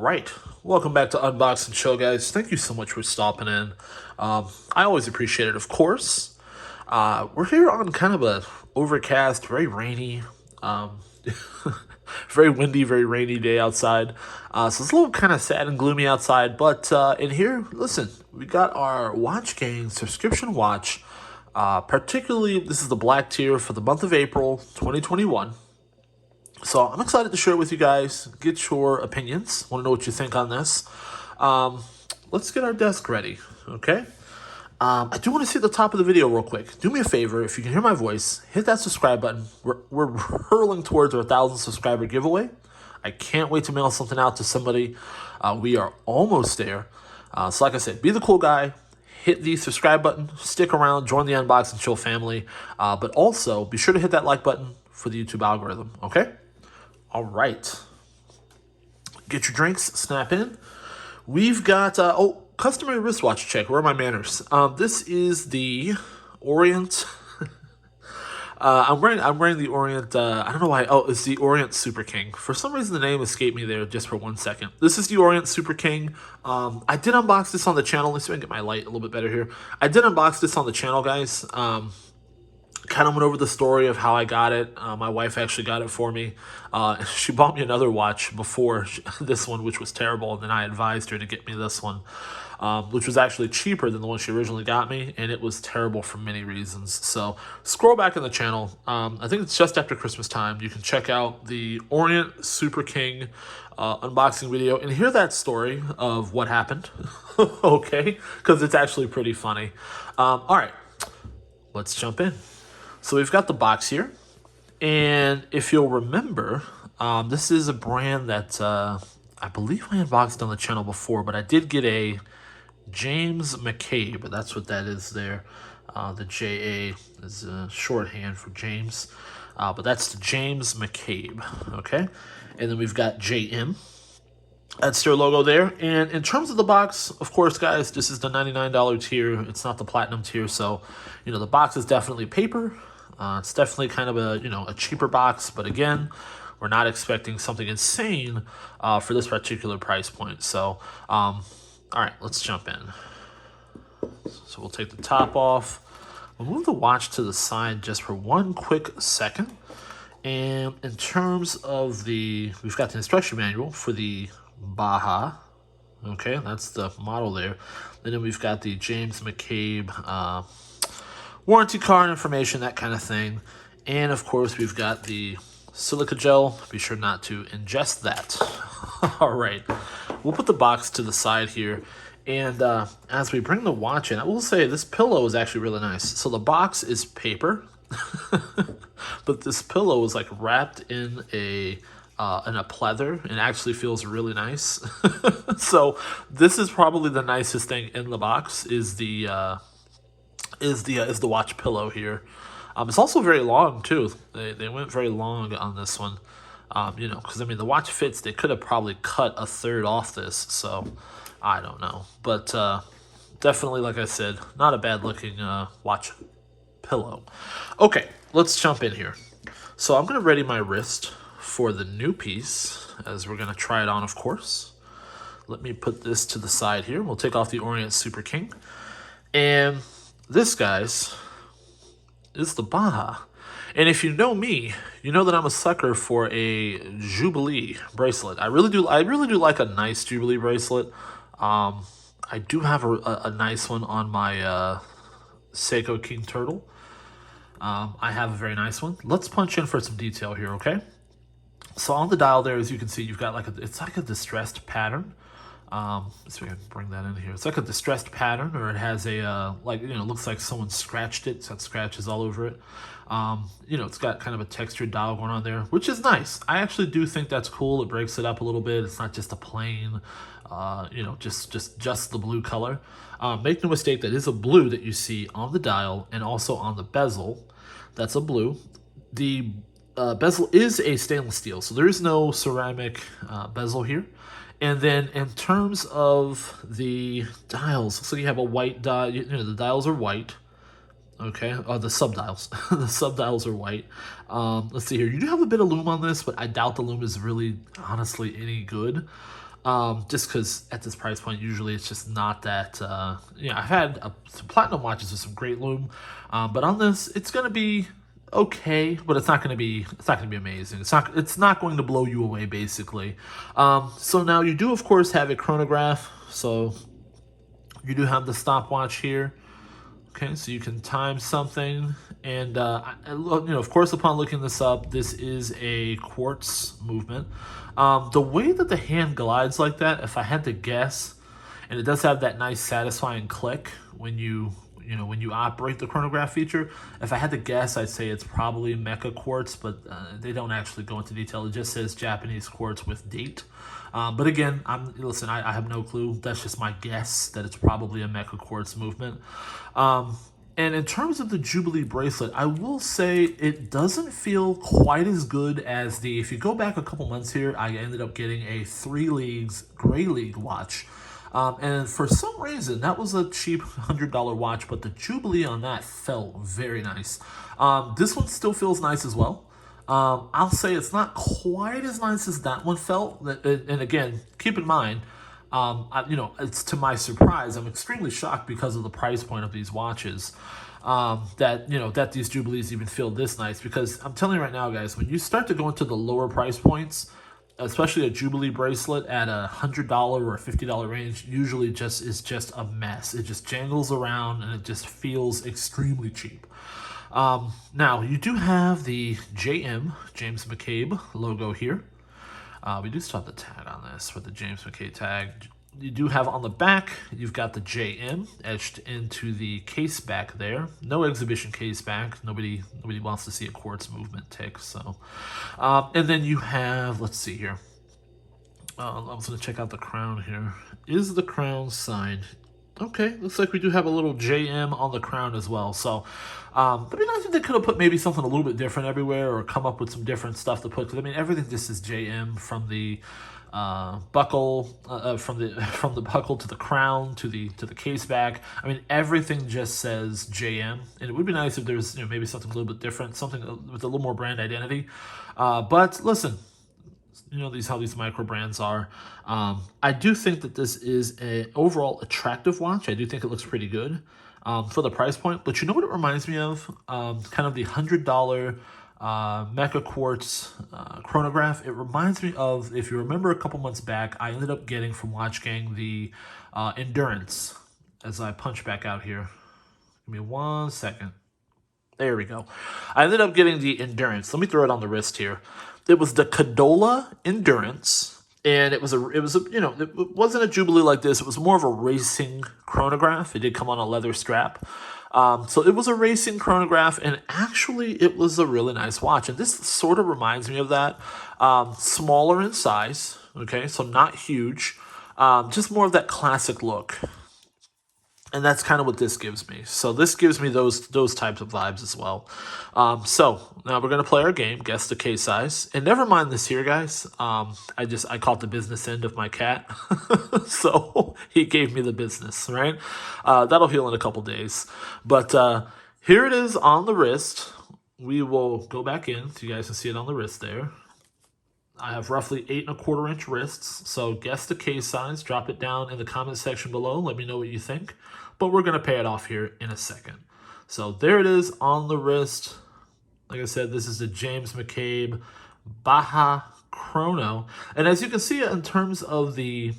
right, welcome back to Unbox and Show, guys. Thank you so much for stopping in. I always appreciate it, of course. We're here on kind of a overcast, very rainy, um, very windy, very rainy day outside. So it's a little kind of sad and gloomy outside. But in here, listen, we got our Watch Gang subscription watch. Particularly, this is the black tier for the month of April 2021. So I'm excited to share it with you guys, get your opinions, want to know what you think on this. Let's get our desk ready, okay? I do want to see the top of the video real quick. Do me a favor, if you can hear my voice, hit that subscribe button. We're hurling towards our 1,000 subscriber giveaway. I can't wait to mail something out to somebody. We are almost there. So like I said, be the cool guy. Hit the subscribe button, stick around, join the Unbox and Chill family. But also, be sure to hit that like button for the YouTube algorithm, okay? All right. Get your drinks, snap in. We've got, customary wristwatch check. Where are my manners? This is the Orient. I'm wearing the Orient, I don't know why. Oh, it's the Orient Super King. For some reason, the name escaped me there just for 1 second. This is the Orient Super King. I did unbox this on the channel. Let's see if I can get my light a little bit better here. I did unbox this on the channel, guys. Kind of went over the story of how I got it. My wife actually got it for me. She bought me another watch before this one, which was terrible, and then I advised her to get me this one, which was actually cheaper than the one she originally got me, and it was terrible for many reasons. So scroll back in the channel. I think it's just after Christmas time. You can check out the Orient Super King unboxing video and hear that story of what happened, okay? Because it's actually pretty funny. All right, let's jump in. So we've got the box here, and if you'll remember, this is a brand that I believe I unboxed on the channel before, but I did get a James McCabe. That's what that is there. The JA is shorthand for James, but that's the James McCabe, okay? And then we've got JM. That's their logo there. And in terms of the box, of course, guys, this is the $99 tier. It's not the platinum tier, so, you know, the box is definitely paper. It's definitely kind of a, a cheaper box, but again, we're not expecting something insane for this particular price point. So, all right, let's jump in. So we'll take the top off. We'll move the watch to the side just for 1 quick second. And in terms of we've got the instruction manual for the Baja. Okay, that's the model there. And then we've got the James McCabe warranty card information, that kind of thing. And of course, we've got the silica gel. Be sure not to ingest that. All right, we'll put the box to the side here. And as we bring the watch in, I will say this pillow is actually really nice. So the box is paper, but this pillow is like wrapped in a pleather and actually feels really nice. So this is probably the nicest thing in the box is the watch pillow here. It's also very long too. They went very long on this one. Because I mean the watch fits. They could have probably cut a third off this. So I don't know, but definitely, like I said, not a bad looking watch pillow. Okay, let's jump in here. So I'm gonna ready my wrist for the new piece as we're gonna try it on, of course. Let me put this to the side here. We'll take off the Orient Super King. And this, guys, is the Baja. And if you know me, you know that I'm a sucker for a Jubilee bracelet. I really do like a nice Jubilee bracelet. I do have a nice one on my Seiko King Turtle. I have a very nice one. Let's punch in for some detail here, okay? So on the dial there, as you can see, you've got it's like a distressed pattern. Let's see if I can bring that in here. It's like a distressed pattern, or it has a, looks like someone scratched it. It's got scratches all over it. It's got kind of a textured dial going on there, which is nice. I actually do think that's cool. It breaks it up a little bit. It's not just a plain, just the blue color. Make no mistake, that is a blue that you see on the dial and also on the bezel. That's a blue. The bezel is a stainless steel, so there is no ceramic bezel here. And then in terms of the dials, so you have a white dial. The dials are white. Okay, the subdials. The subdials are white. Let's see here. You do have a bit of lume on this, but I doubt the lume is really, honestly, any good. Just because at this price point, usually it's just not that. I've had some platinum watches with some great lume, but on this, it's gonna be okay, but it's not gonna be amazing. It's not going to blow you away, basically. So now you do, of course, have a chronograph. So you do have the stopwatch here. Okay, so you can time something, and of course, upon looking this up, this is a quartz movement. The way that the hand glides like that, if I had to guess, and it does have that nice satisfying click when you operate the chronograph feature. If I had to guess, I'd say it's probably Mecha quartz, but they don't actually go into detail. It just says Japanese quartz with date. But again, I have no clue. That's just my guess that it's probably a Mecha quartz movement. And in terms of the Jubilee bracelet, I will say it doesn't feel quite as good as if you go back a couple months here, I ended up getting a 3 Leagues Gray League watch. And for some reason, that was a cheap $100 watch, but the Jubilee on that felt very nice. This one still feels nice as well. I'll say it's not quite as nice as that one felt. And again, keep in mind, it's to my surprise, I'm extremely shocked because of the price point of these watches. That these Jubilees even feel this nice, because I'm telling you right now, guys, when you start to go into the lower price points, especially a Jubilee bracelet at $100 or $50 range, usually is just a mess. It just jangles around and it just feels extremely cheap. Now you do have the JM, James McCabe logo here. We do still have the tag on this for the James McCabe tag. You do have on the back, you've got the JM etched into the case back there. No exhibition case back. Nobody wants to see a quartz movement tick. So, and then you have, let's see here. I'm going to check out the crown here. Is the crown signed? Okay, looks like we do have a little JM on the crown as well. So, I mean, I think they could have put maybe something a little bit different everywhere, or come up with some different stuff to put. Because I mean, everything just is JM from the buckle, from the buckle to the crown to the case back. I mean, everything just says JM, and it would be nice if there's maybe something a little bit different, something with a little more brand identity. But listen. How these micro brands are. I do think that this is an overall attractive watch. I do think it looks pretty good for the price point. But you know what it reminds me of? Kind of the $100 Mecha Quartz chronograph. It reminds me of, if you remember a couple months back, I ended up getting from Watch Gang the Endurance. As I punch back out here. Give me 1 second. There we go. I ended up getting the Endurance. Let me throw it on the wrist here. It was the Cadola Endurance, and it wasn't a Jubilee like this. It was more of a racing chronograph. It did come on a leather strap. So it was a racing chronograph, and actually it was a really nice watch. And this sort of reminds me of that. Smaller in size, okay, so not huge. Just more of that classic look. And that's kind of what this gives me. So this gives me those types of vibes as well. So now we're going to play our game, guess the case size. And never mind this here, guys. I caught the business end of my cat. So he gave me the business, right? That'll heal in a couple days. But here it is on the wrist. We will go back in so you guys can see it on the wrist there. I have roughly 8¼ inch wrists, so guess the case size. Drop it down in the comment section below. Let me know what you think. But we're going to pay it off here in a second. So there it is on the wrist. Like I said, this is the James McCabe Baja Chrono. And as you can see in terms of the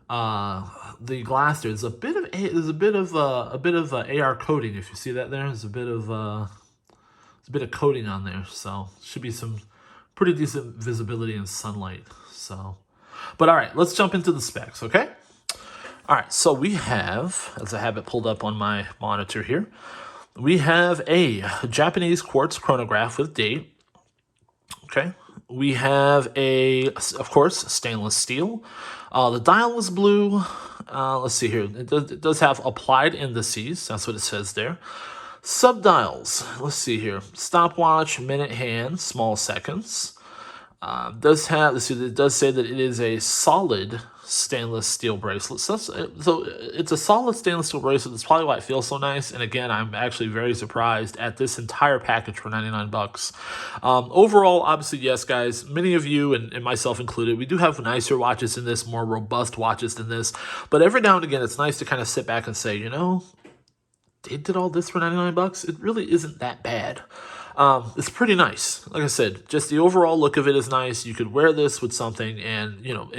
glass, there's a bit of AR coating. If you see that there, there's a bit of coating on there. So should be some pretty decent visibility in sunlight. So, but all right, let's jump into the specs, okay? All right, so we have, as I have it pulled up on my monitor here, we have a Japanese quartz chronograph with date. Okay, we have of course, stainless steel. The dial was blue. Let's see here. It does have applied indices. That's what it says there. Subdials. Let's see here. Stopwatch, minute hand, small seconds. Does have, let's see, it does say that it is a solid stainless steel bracelet. So it's a solid stainless steel bracelet. That's probably why it feels so nice. And again, I'm actually very surprised at this entire package for 99 bucks. Overall, obviously, yes, guys, many of you and myself included, we do have nicer watches than this, more robust watches than this. But every now and again, it's nice to kind of sit back and say, you know, they did all this for 99 bucks. It really isn't that bad. It's pretty nice. Like I said, just the overall look of it is nice. You could wear this with something and, you know,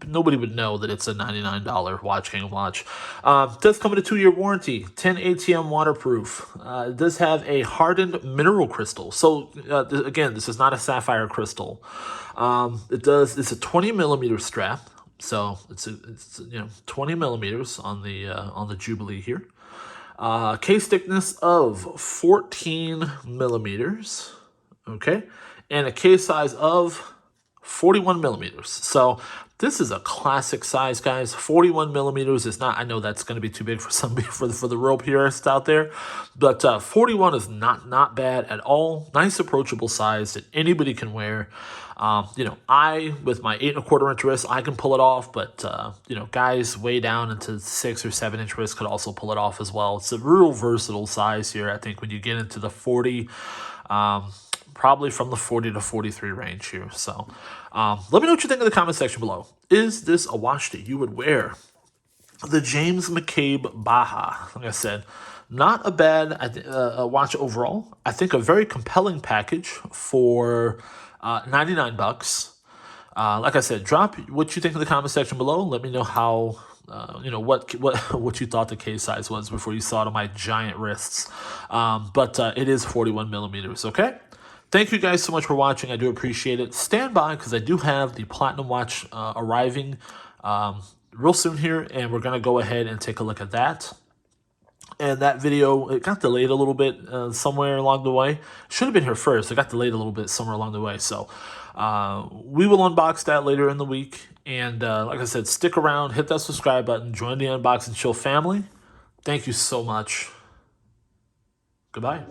nobody would know that it's a $99 Watch King watch. It does come with a 2-year warranty, 10 ATM waterproof. It does have a hardened mineral crystal. So, again, this is not a sapphire crystal. It's a 20 millimeter strap. So it's 20 millimeters on the Jubilee here. Case thickness of 14 millimeters, okay, and a case size of 41 millimeters. So this is a classic size, guys. 41 millimeters is not, I know that's going to be too big for some for the real purists out there, but 41 is not bad at all. Nice approachable size that anybody can wear. You know, with my 8 1/4 inch wrist, I can pull it off, but, you know, guys way down into 6 or 7 inch wrists could also pull it off as well. It's a real versatile size here. I think when you get into the 40, probably from the 40 to 43 range here. So, let me know what you think in the comment section below. Is this a watch that you would wear? The James McCabe Baja, like I said, not a bad watch overall. I think a very compelling package for 99 bucks. Like I said, drop what you think in the comment section below. Let me know how, you know, what you thought the case size was before you saw it on my giant wrists. But it is 41 millimeters, okay? Thank you guys so much for watching. I do appreciate it. Stand by because I do have the Platinum Watch arriving real soon here, and we're going to go ahead and take a look at that. And that video, it got delayed a little bit somewhere along the way. Should have been here first. It got delayed a little bit somewhere along the way. So we will unbox that later in the week. And like I said, stick around, hit that subscribe button, join the Unbox and Chill family. Thank you so much. Goodbye.